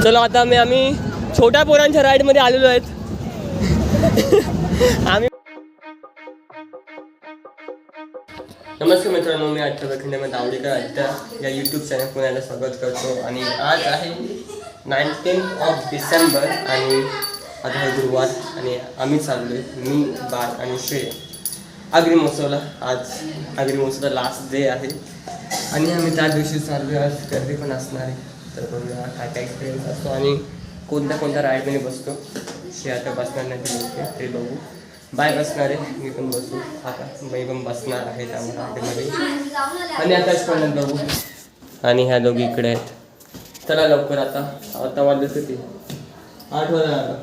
चलो आता आम्ही छोट्या पोरांच्या राईडमध्ये आलेलो आहेत. आम्ही नमस्कार मित्रांनो, मी आजच्या प्रखंडामध्ये आवडीकर आत्या या यूट्यूब चॅनल पुण्याला स्वागत करतो. आणि आज आहे 19 डिसेंबर आणि आता आहे गुरुवार आणि आम्ही चाललो आहे, मी बाळ आणि श्रेय आगरी महोत्सवला. आज आगरी महोत्सवचा लास्ट डे आहे आणि आम्ही त्या दिवशी चाललो आहे. आज गर्दी पण असणार आहे, तर बघूया काय काय एक्सपिरियन्स असतो आणि कोणत्या राईडमध्ये बसतो. हे आता बसणार नाही ते बघू. बाय बसणार आहे, मी पण बसू. आता बाई पण बसणार आहे त्यामुळे राईडमध्ये आणि आताच पण बघू. आणि ह्या दोघी इकडे आहेत. चला लवकर आता वाजत होती 8 वाजता.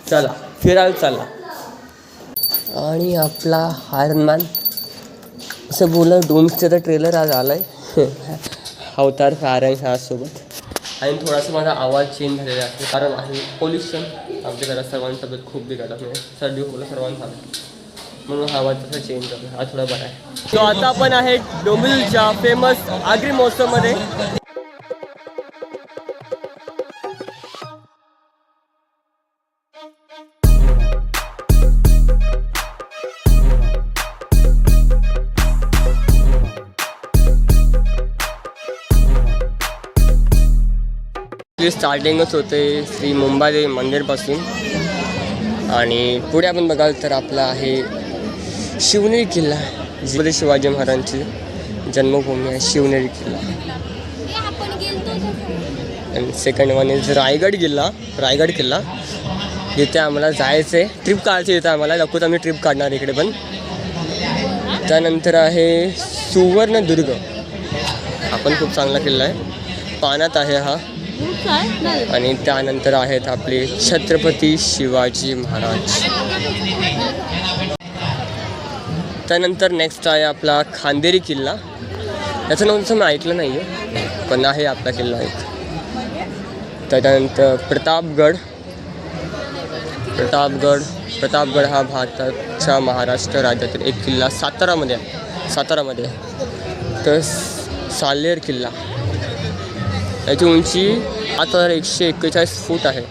चला फिरायला चला. आणि आपला हायरमॅन असं बोला डोमचं तर ट्रेलर आज आला आहे. अवतार फायरन ह्यासोबत. आणि थोडासा माझा आवाज चेंज झालेला आहे कारण आहे पोल्युशन. आमच्या घरात सर्वांची तब्येत खूप बिघडत नाही, सर्दी खोकला सर्वांचा म्हणून हा आवाज तसा चेंज झाला. हा थोडा बरा आहे. तो आता आपण आहे डोंबिवलीच्या फेमस आगरी महोत्सवमध्ये. स्टार्टिंगच होते श्री मुंबादेवी मंदिरपासून आणि पुढे आपण बघाल तर आपला आहे शिवनेरी किल्ला, जिथे शिवाजी महाराजांची जन्मभूमी आहे. शिवनेरी किल्ला. आणि सेकंड वन इज रायगड किल्ला जिथे आम्हाला जायचं आहे. ट्रिप काढायची इथं आम्हाला लवकरच आम्ही ट्रिप काढणार इकडे पण. त्यानंतर आहे सुवर्णदुर्ग. हा पण खूप चांगला किल्ला आहे, पाण्यात आहे हा. आणि त्यानंतर आहेत आपले छत्रपती शिवाजी महाराज. त्यानंतर नेक्स्ट आहे आपला खांदेरी किल्ला. याचं नाव तसं मी ऐकलं नाही आहे पण आहे आपला किल्ला एक. त्याच्यानंतर प्रतापगड हा भारताच्या महाराष्ट्र राज्यातील एक किल्ला सातारामध्ये आहे. तर सालेर किल्ला, याची उंची 8141 फूट आहे.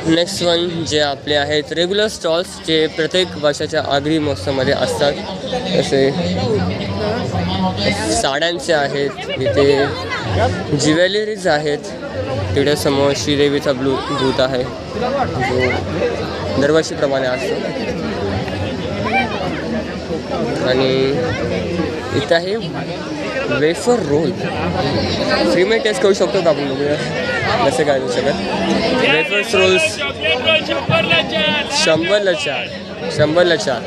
नेक्स्ट वन जे आपले आहेत रेग्युलर स्टॉल्स जे प्रत्येक वर्षाच्या आगरी महोत्सवामध्ये असतात. जसे साड्यांचे आहेत, इथे ज्वेलरीज आहेत. तिकडे समोर श्रीदेवीचा बूथ आहे जो दरवर्षीप्रमाणे असतो. आणि इथं आहे वेफर रोल. फ्रीमध्ये टेस्ट करू शकतो का आपण बघूया कसं काय होऊ शकत. वेफर्स रोल्स 100ला 4.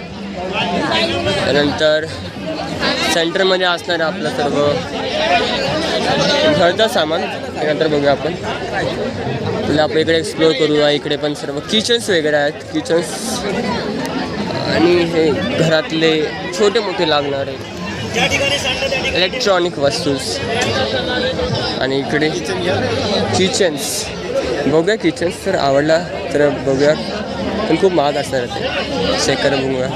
त्यानंतर सेंटरमध्ये असणारं आपलं सर्व घरचं सामान त्यानंतर बघूया आपण. तुला आपण इकडे एक्सप्लोअर करूया. इकडे पण सर्व किचन्स वगैरे आहेत, किचन्स आणि हे घरातले छोटे मोठे लागणारे इलेक्ट्रॉनिक वस्तूस. आणि इकडे किचन्स बघूया. किचन्स जर आवडला तर बघूया, पण खूप महाग असणार ते. चेक करून बघूया.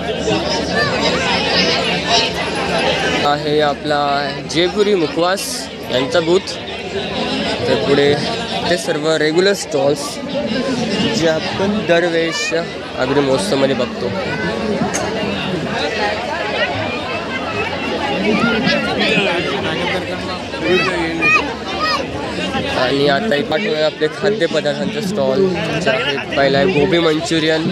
आहे आपला जयपुरी मुखवास यांचा बूथ. तर पुढे ते सर्व रेग्युलर स्टॉल्स जे आपण दरवेळेस आगरी महोत्सवमध्ये बघतो. आणि आता पाठवूया आपले खाद्यपदार्थांचे स्टॉल. पहिला आहे गोबी मंचुरियन.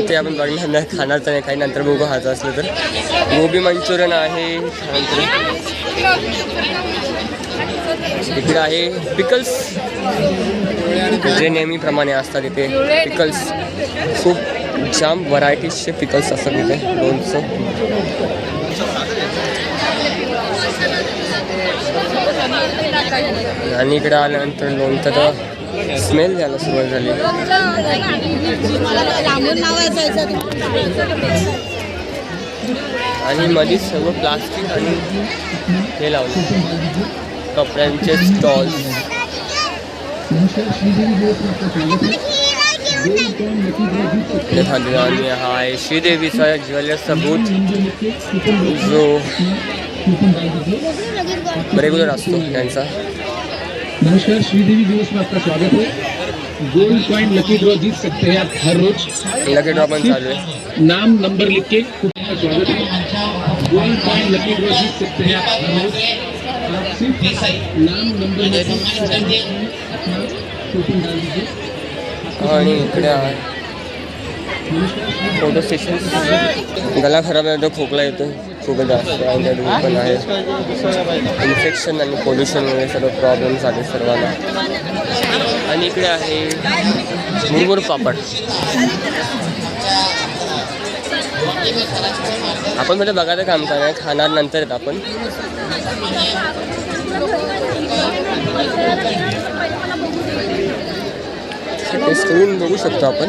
ते आपण बघणार नाही, खाणार तर नाही काही, नंतर बघू खायचं असलं तर. गोबी मंचुरियन आहे. त्यानंतर इकडे आहे पिकल्स जे नेहमीप्रमाणे असतात. इथे पिकल्स खूप जाम व्हरायटीजचे पिकल्स असतात इथे. लोणचं आणि इकडे आल्यानंतर लोणचं स्मेल द्यायला सुरुवात झाली. आणि मध्ये सर्व प्लास्टिक आणि हे लावले कपड्यांचे स्टॉल्स. आणि हा आहे श्रीदेवीचा ज्वेलर्सचा बूथ जो रेग्युलर असतो त्यांचा। नमस्कार, श्रीदेवी दिवस में आपका स्वागत है। गोल्ड कॉइन लकी ड्रॉ जीत सकते हैं आप हर रोज। लकी ड्रॉ पण चालू आहे। नाम नंबर लिख के आपका स्वागत है। गोल्ड कॉइन लकी ड्रॉ जीत सकते हैं आप हर रोज। आप सिर्फ नाम नंबर लिख के शूटिंग डाल दीजिए। आणि इकडे आहे फोटो सेशन। गला खराब आहे तो खोकला येतो खूप जास्त आणि पण आहे इन्फेक्शन आणि पोल्युशनमुळे सर्व प्रॉब्लेम्स आले सर्वांना। आणि इकडे आहे मुरमुर पापड। आपण म्हणजे बघायचं काम करणार, खाणार नंतर आपण। टेस्ट करून बघू शकतो आपण।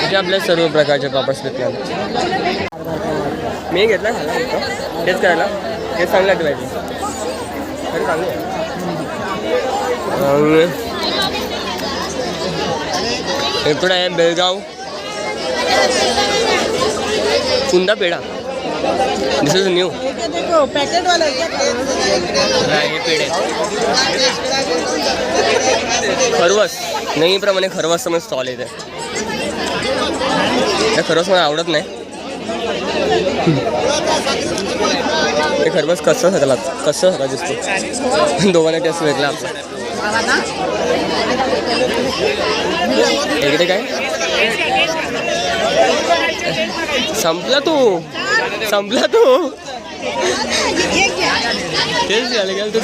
इथे आपल्या सर्व प्रकारचे पापड्स भेटणार। मी घेतला टेस्ट करायला, टेस्ट चांगलं आहे पाहिजे खरं चांगलं आहे। इकडे आहे बेळगाव कुंदा पेढा। दिस इज न्यू हे पेढे खरवस नेहमीप्रमाणे खरवस पण स्टॉल येते। खरवस मला आवडत नाही। हे खरवस कसं सगळं दिसतो। दोघांना टेस्ट भेटला आपला। इकडे काय संपला तू तेच झालं गेलं तू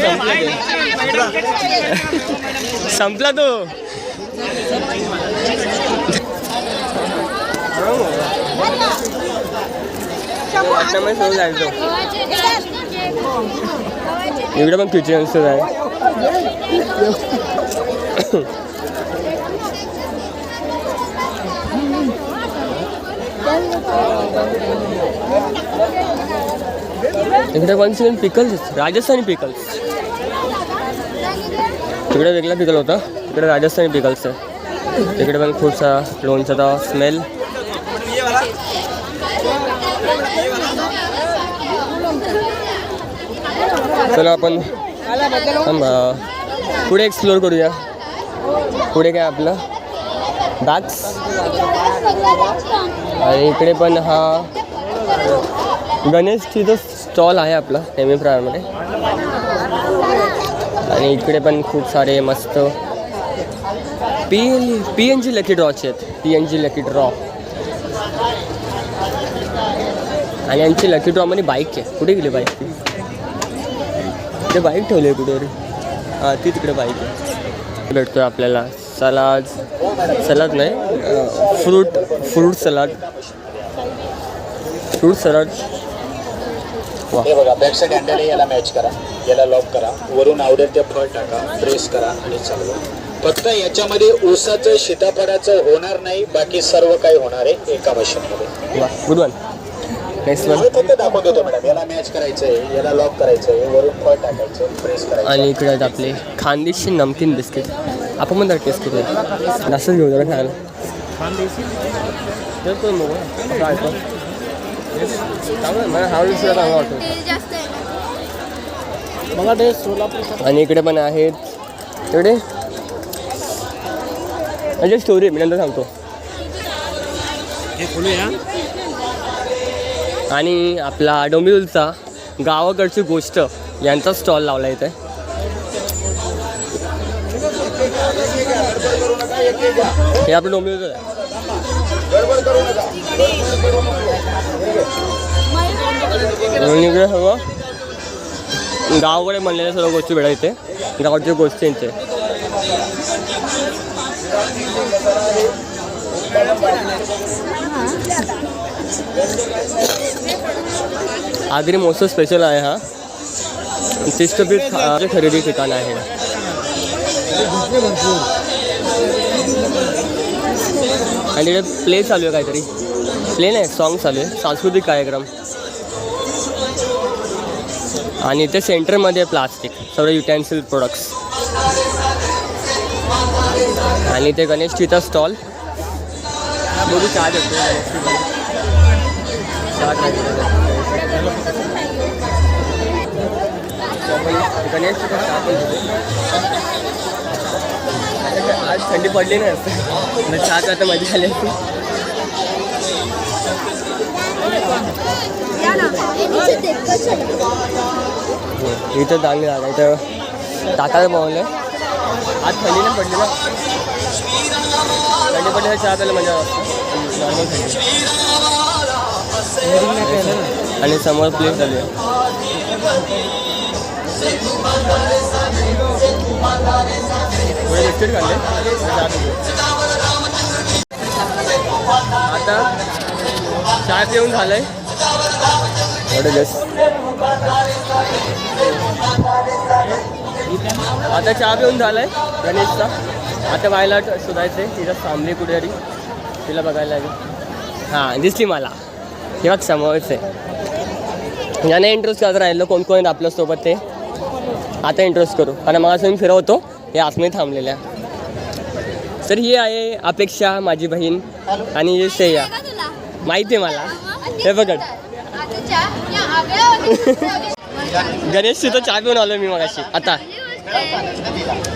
संपला तू। इकडे पण किचन आहे। इकडे पण पिकल्स राजस्थानी पिकल्स। तिकडे वेगळा पिकल होता, इकडे राजस्थानी पिकल्स आहे। तिकडे पण खूप सारा लोणचा स्मेल। चला आपण पुढे एक्सप्लोर करूया। पुढे काय आपलं बॅग्स आणि इकडे पण हा गणेशचा स्टॉल आहे आपला नेहमीप्रमाणे। आणि इकडे पण खूप सारे मस्त PNG लकी ड्रॉचे आहेत। PNG लकी ड्रॉ आणि यांची लकी ड्रॉमध्ये बाईक आहे। कुठे गेली बाईक? ते बाईक ठेवली आहे कुठे? हां ती तिकडे बाईक आहे। भेटतो आहे आपल्याला सलाद नाही फ्रूट सलाड। हे बघा बॅक साईड हँडल आहे, याला मॅच करा, याला लॉक करा, वरून आवडेल ते फळ टाका, प्रेस करा आणि चालवा। फक्त याच्यामध्ये ऊसाचं सीताफळाचं होणार नाही, बाकी सर्व काही होणार आहे एका मशीनमध्ये। Good one. नेक्स्ट वन फक्त दाखवून देतो मॅडम। याला मॅच करायचं आहे, याला लॉक करायचं आहे, वरून फळ टाकायचं, प्रेस करायचं। आणि इकडे आहेत आपले खानदेशी नमकीन बिस्किट। आपण पण जरा टेस्ट करूया, जास्तच घेऊ जरा खायला। खानदेशी मला हा विषय चांगला वाटतो। आणि इकडे पण आहेत इकडे म्हणजे स्टोरी मी नंतर सांगतो। आणि आपला डोंबिवलीचा गावाकडची गोष्ट यांचा स्टॉल लावला इथे। हे आपलं डोंबिवलीचं आहे। इकडे सर्व गावाकडे म्हणलेल्या सर्व गोष्टी भेटा इथे, गावाच्या गोष्टी इथे। आगरी महोत्सव स्पेशल आहे हा। शिष्टपीठ खरेदी ठिकाण आहे। आणि इकडे प्ले चालू आहे काहीतरी, प्ले नाही सॉन्ग चालू आहे, सांस्कृतिक कार्यक्रम। आणि इथे सेंटरमध्ये प्लास्टिक सर्व युटेन्सिल प्रोडक्ट्स। आणि इथे गणेशजीचा स्टॉल बघू चहा देतो। आपण गणेशची पण चहा पण घेतो. आज थंडी पडली नाही असते चहाच आता मजा आली असती. इथं चांगली जागा इथं टाकायला पावलं. आज थंडी नाही पडली ना, थंडी पडली तर चहा प्यायला मजा नॉर्मल थंडी. आणि समोर प्लेस झाली आहे. थोडे बिस्किट खाल्ले. आता चहा पिऊन झालंय एवढं जस्ट. आता चहा पिऊन झालाय गणेशचा. आता बायला शोधायचंय, तिला थांबली कुठेतरी, तिला बघायला लागेल. हां दिसली मला, हे बघ समोरच आहे. याने इंट्रोस करत राहिलो कोण कोण आपल्यासोबत ते. आता इंट्रोस करू कारण मला मी फिरवतो. हे आतमध्ये थांबलेल्या. तर ही आहे अपेक्षा माझी बहीण आणि हे श्रेया माहिती आहे मला. हे बघ गणेशची तर चहा पिऊन आलो मी मगाशी. आता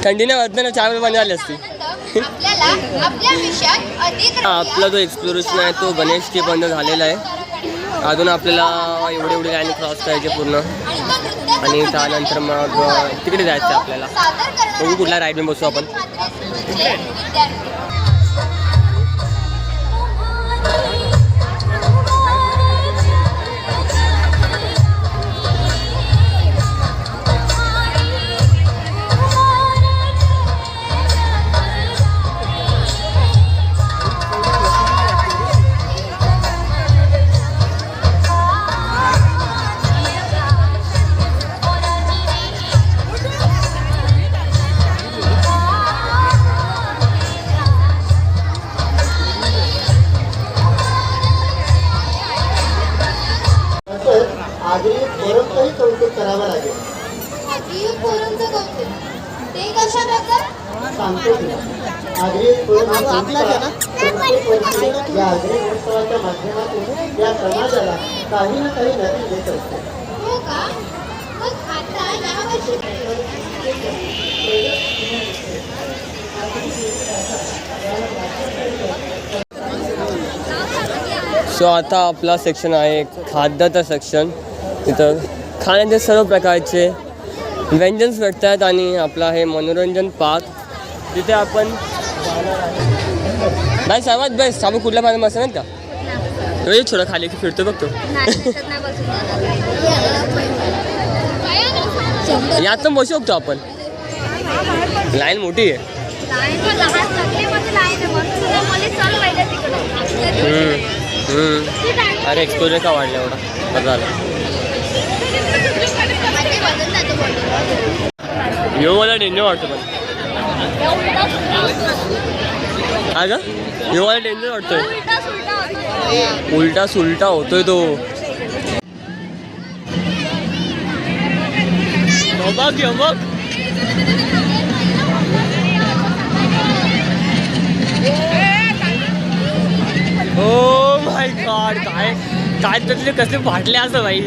थंडीने वाजता ना चहा बनवायला असती. आपला जो एक्सप्लोरेशन आहे तो गणेशची बंद झालेला आहे. अजून आपल्याला एवढे लाईन क्रॉस करायचे पूर्ण. आणि त्यानंतर मग तिकडे जायचं आपल्याला. बघू कुठला राईडमध्ये बसू आपण. पोरांचंही कौतुक करावं लागेल. ते कशा प्रकार सांगतो तुला. आगरी प्रत्येक वर्षी या आगरी महोत्सवाच्या माध्यमातून या समाजाला काही ना काही नवीन देत असते. हो का? मग आता यावर्षी सो आता आपला सेक्शन आहे खाद्याचा सेक्शन. तिथं खाण्याचे सर्व प्रकारचे व्यंजन्स भेटतात. आणि आपला हे मनोरंजन पार्क. तिथे आपण नाही सर्वात बेस्ट आपण कुठल्या पाण्यात बसणार नाही का. रोज थोडं खाली की फिरतो बघतो. यात पण बसू शकतो आपण. लाईन मोठी आहे. अरे एक्सपोजर का वाढलं एवढा बरं झालं. यो मला डेंजर वाटतो पण. हा का यो मला डेंजर वाटतोय. उलटा सुलटा होतोय तो. बघ बघ ओ माय गॉड. काय काय त्यातले कसे फाटले असं भाई.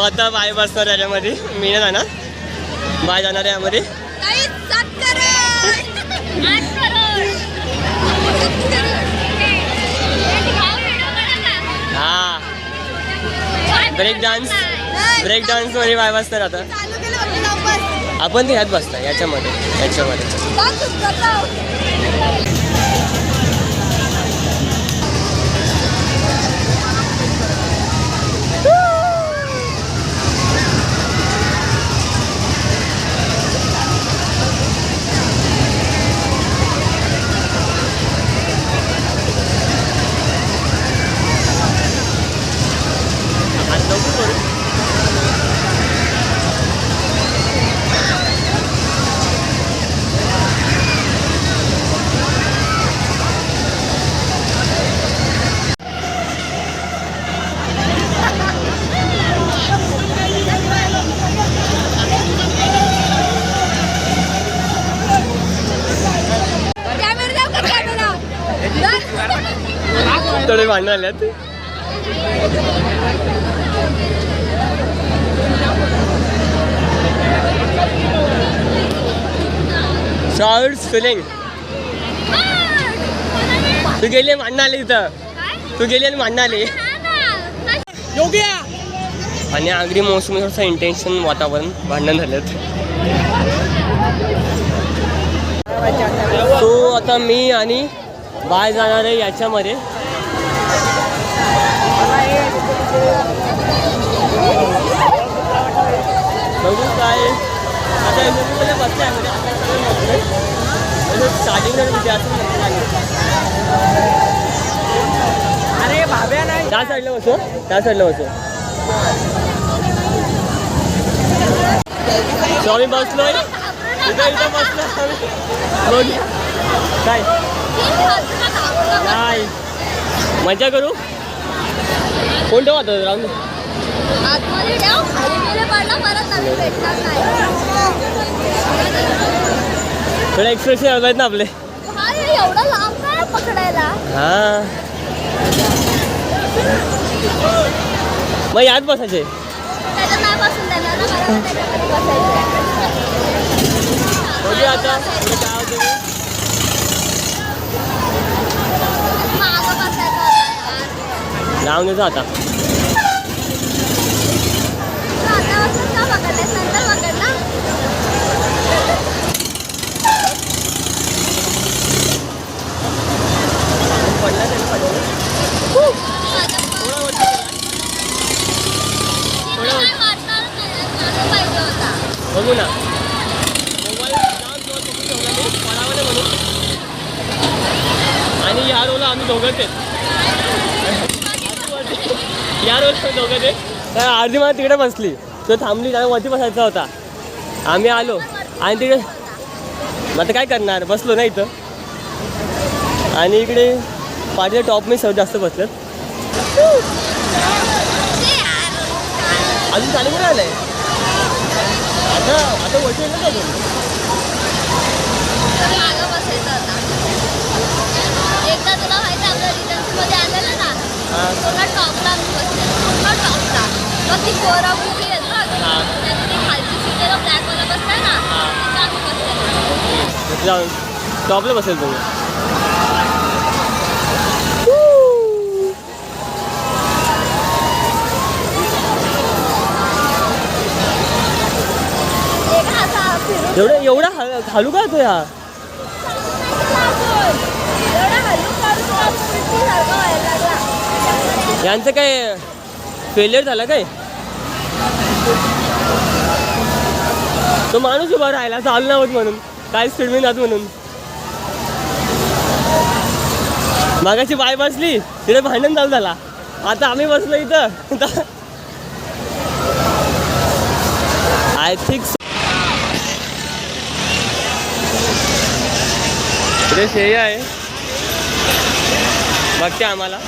आता बाय बसणार याच्यामध्ये. मी नाही जाणार, बाय जाणार आहे यामध्ये. हा ब्रेक डान्स मध्ये बाय बसणार आता. आपण ते ह्यात बसता याच्यामध्ये. थोडे भांडण आल्यात. Shouts feeling. तू गेली भांडण आले तिथं. तू गेली आणि भांडण आले. आणि आगरी मोसमी थोडंसं इंटेन्शन वातावरण, भांडण झालेत. तो आता मी आणि बाय जाणार आहे याच्यामध्ये. बघू काय आता बसल्या स्टार्टिंग अरे भाब्या नाही. त्या साईडला बसो, त्या साईडला बसो. सो आम्ही बसलोय इथं बसलो. बघ काय नाही मजा करू. कोणतं वाटत राहून थोडे एक्सप्रेशन हवे आहेत ना आपले. हा मग यात बसायचे. बघूया आता पुढे काय होतं. लावून देतो आता. बघू ना आणि या रोला आम्ही दोघंच आहेत. या रोला दोघंच आहेत. तर अर्धी मला तिकडे बसली, तो थांबली, त्याला वरती बसायचा होता. आम्ही आलो आणि तिकडे मग आता काय करणार, बसलो ना इथं. आणि इकडे पाठीच्या टॉप मी सर्व जास्त बसलेत. अजून चालू कुठे आलंय आता वरती येईल ना. एकदा तुला माहिती आपल्या रिटर्न्समध्ये आलेलं ना, पूर्ण टॉपला पूर्ण टॉपला मग ती कोरा बुकी येत ना, त्याची खालची सीट आहे ब्लॅकवाला बसलाय ना, जाऊन टॉपला बसेल तुम्ही. एवढा हालू का तो या यांचं काय फेलियर झालं काय. तो माणूस उभा राहिला चालू नव्हत म्हणून, काय स्पीड मी जात म्हणून. मागाची बाय बसली तिथे भांडण चालू झाला. आता आम्ही बसलो इथं. आय थिंक इथे हे आहे बघते आम्हाला.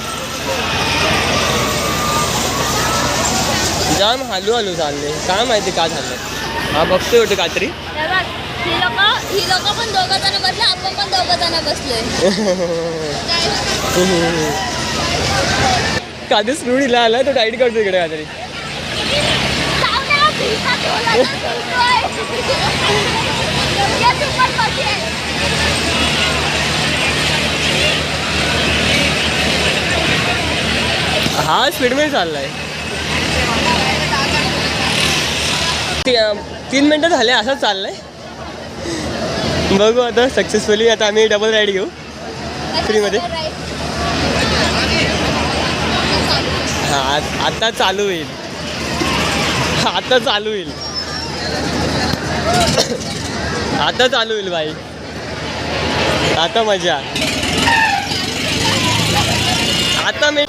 जाम हालू चालले, काय माहिती का झालं. हा बघतोय होते काहीतरी. ही लोक पण दोघं जण बसले, आपण पण दोघं जण बसलोय. काहीच स्क्रू ढिला आला तो टाईट करतो इकडे काहीतरी. हा स्पीडमध्ये चाललाय. 3 मिनटं झाले असंच चाललंय. बघू आता सक्सेसफुली. आता आम्ही डबल राईड घेऊ फ्रीमध्ये. हां आता चालू होईल. आता चालू होईल. आता चालू होईल बाई. आता मजा. आता मी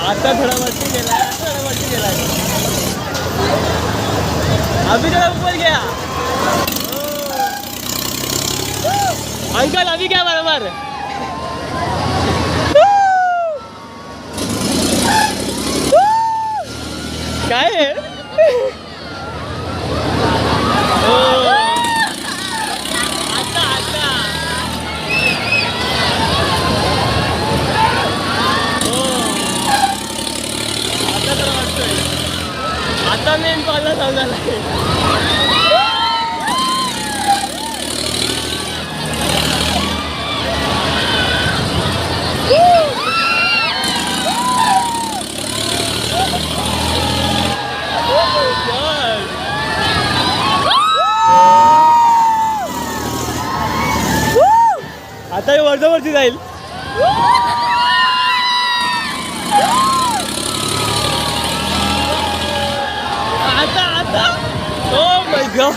आता थोडा वरती गेला. थोडा वरती गेला. अभी थोड़ा ऊपर गया. अंकल अभी क्या बराबर. काय आहे. आता आता आता तर वाटतोय. आता मेन पाला चालू झाला. आता हे वरती जाईल. आता आता oh my God.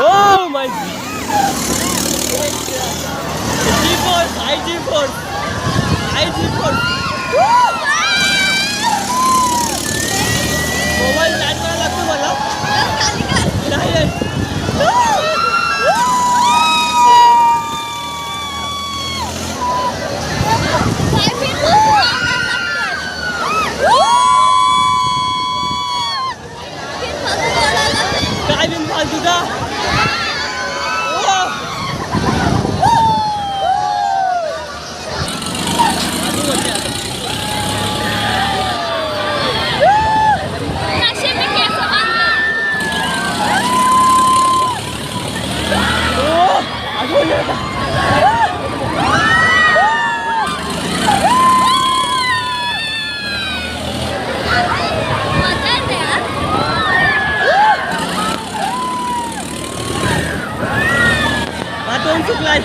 Oh my G-force, high G-force, high G-force. Mobile charge करायला लागतो मला. नाही काय बिन फालतूचा. चुकलाय.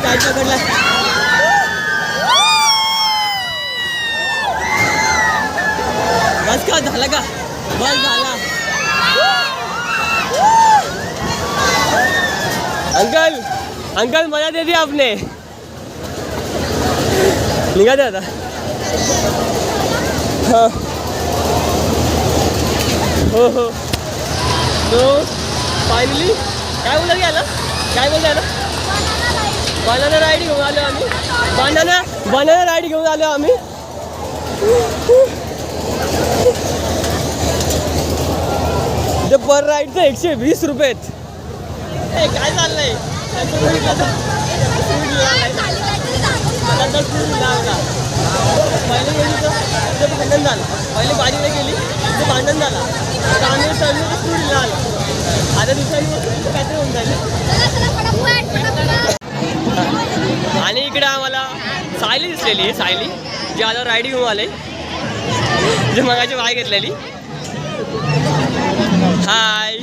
काय पकडलाय. बस का झाला का. बस झाला. अंकल अंकल मजा दे दी आपने. निघाते आता. हाँ हो तो फायनली काय बोलला गेला. काय बोलता ना. बनाना राईड घेऊन आलो आम्ही. बनाना राईड घेऊन आलो आम्ही. ते पर राईडचं 120 रुपये. काय चाललंय. पहिले गेली तर भांडण झालं. पहिले बाजूला गेली तर भांडण झाला. आता आम्ही चढलो तर स्पीडला आलो. आता दुसऱ्या काहीतरी होऊन जाईल. आणि इकडे आम्हाला सायली दिसलेली. सायली जी आता राईड घेऊन आले. जे मगाची बाय घेतलेली. हाय